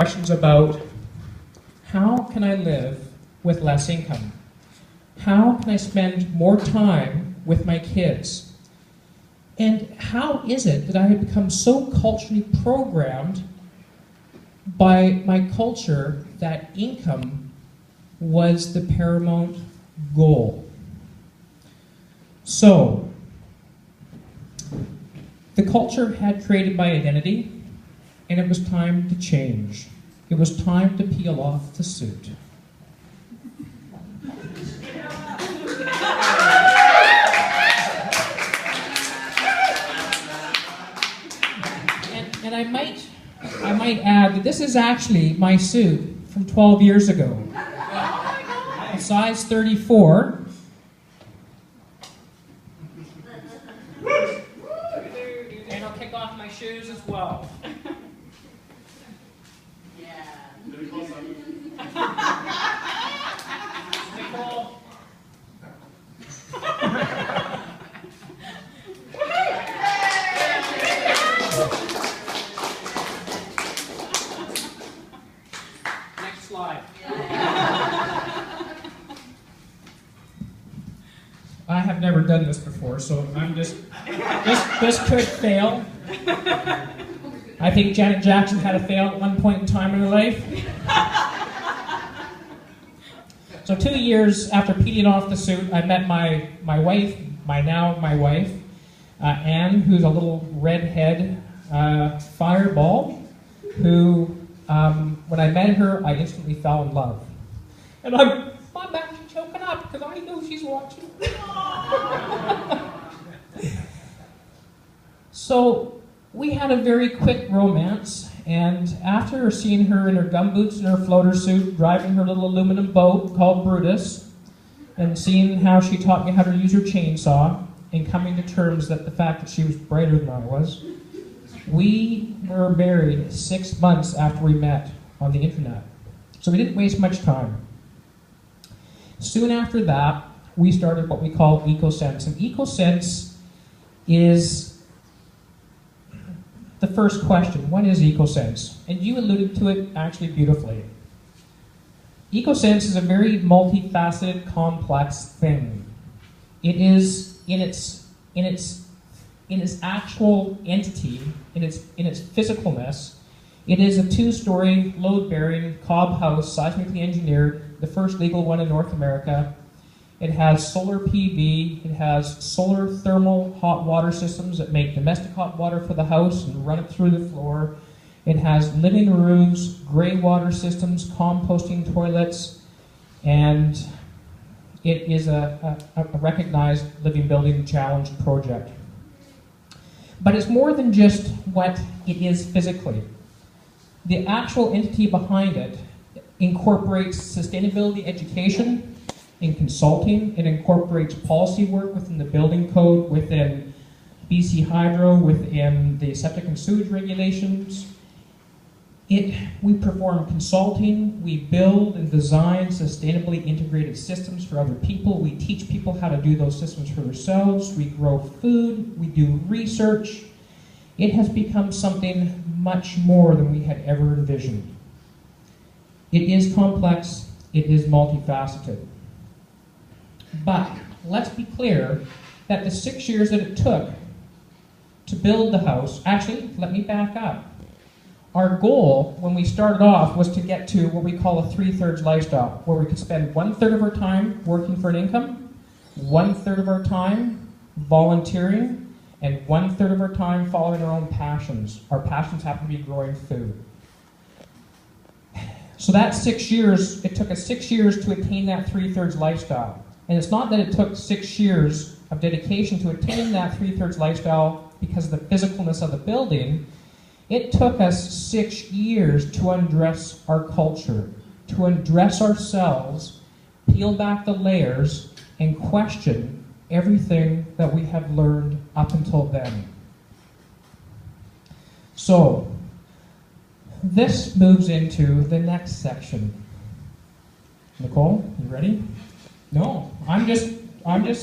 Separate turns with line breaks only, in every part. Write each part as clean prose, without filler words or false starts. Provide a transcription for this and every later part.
questions about how can I live with less income? How can I spend more time with my kids? And how is it that I have become so culturally programmed by my culture that income was the paramount goal? So, the culture had created my identity, and it was time to change. It was time to peel off the suit. And I might add that this is actually my suit from 12 years ago. A size 34. And I'll kick off my shoes as well. Nicole. Next slide. I have never done this before, so I'm just, this could fail. I think Janet Jackson had a fail at one point in time in her life. So 2 years after peeling off the suit, I met my wife, my wife, Anne, who's a little redhead fireball, who, when I met her, I instantly fell in love. And I'm actually choking up because I know she's watching. So we had a very quick romance, and after seeing her in her gumboots and her floater suit, driving her little aluminum boat called Brutus, and seeing how she taught me how to use her chainsaw, and coming to terms that the fact that she was brighter than I was, we were married 6 months after we met on the internet. So we didn't waste much time. Soon after that, we started what we call EcoSense. And EcoSense is the first question. What is EcoSense? And you alluded to it actually beautifully. EcoSense is a very multifaceted, complex thing. It is in its actual entity, in its physicalness. It is a 2-story, load-bearing cob house, seismically engineered, the first legal one in North America. It has solar PV, it has solar thermal hot water systems that make domestic hot water for the house and run it through the floor. It has living rooms, gray water systems, composting toilets, and it is a recognized Living Building Challenge project. But it's more than just what it is physically. The actual entity behind it incorporates sustainability education and consulting. It incorporates policy work within the building code, within BC Hydro, within the septic and sewage regulations. We perform consulting, we build and design sustainably integrated systems for other people. We teach people how to do those systems for themselves. We grow food, we do research. It has become something much more than we had ever envisioned. It is complex, it is multifaceted. But let's be clear that the 6 years that it took to build the house, actually, let me back up. Our goal when we started off was to get to what we call a 3/3 lifestyle, where we could spend 1/3 of our time working for an income, 1/3 of our time volunteering, and 1/3 of our time following our own passions. Our passions happen to be growing food. So that 6 years, it took us 6 years to attain that 3/3 lifestyle. And it's not that it took 6 years of dedication to attain that 3/3 lifestyle because of the physicalness of the building. It took us 6 years to undress our culture, to undress ourselves, peel back the layers, and question everything that we have learned up until then. So, this moves into the next section. Nicole, you ready? No, I'm just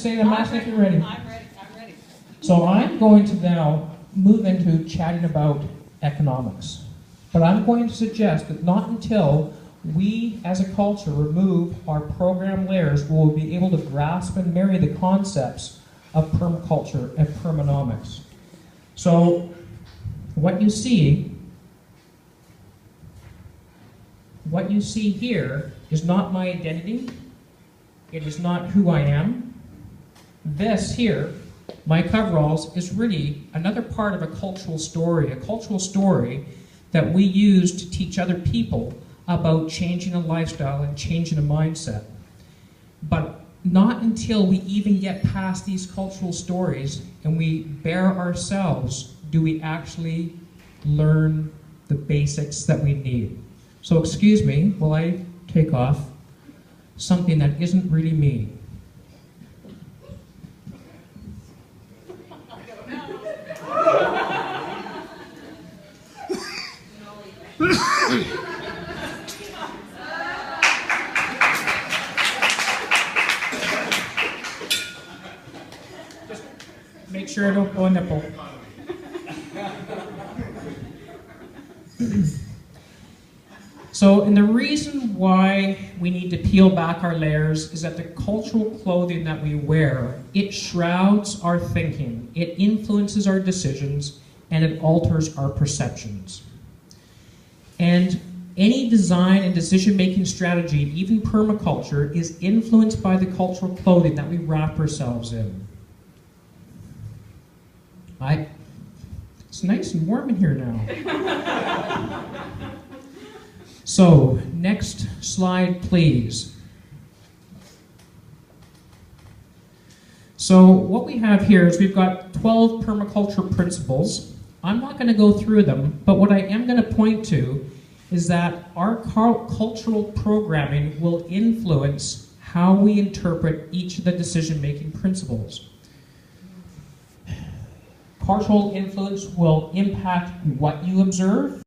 saying, I'm asking if you're ready.
I'm ready.
So I'm going to now move into chatting about economics. But I'm going to suggest that not until we as a culture remove our program layers will we be able to grasp and marry the concepts of permaculture and permanomics. So what you see here is not my identity. It is not who I am. This here, my coveralls, is really another part of a cultural story that we use to teach other people about changing a lifestyle and changing a mindset. But not until we even get past these cultural stories and we bear ourselves do we actually learn the basics that we need. So excuse me while I take off something that isn't really me. Just make sure I don't go a nipple. So, and the reason why we need to peel back our layers is that the cultural clothing that we wear, it shrouds our thinking, it influences our decisions, and it alters our perceptions. And any design and decision-making strategy, even permaculture, is influenced by the cultural clothing that we wrap ourselves in. It's nice and warm in here now. So, next slide, please. So, what we have here is we've got 12 permaculture principles. I'm not going to go through them, but what I am going to point to is that our cultural programming will influence how we interpret each of the decision-making principles. Cultural influence will impact what you observe,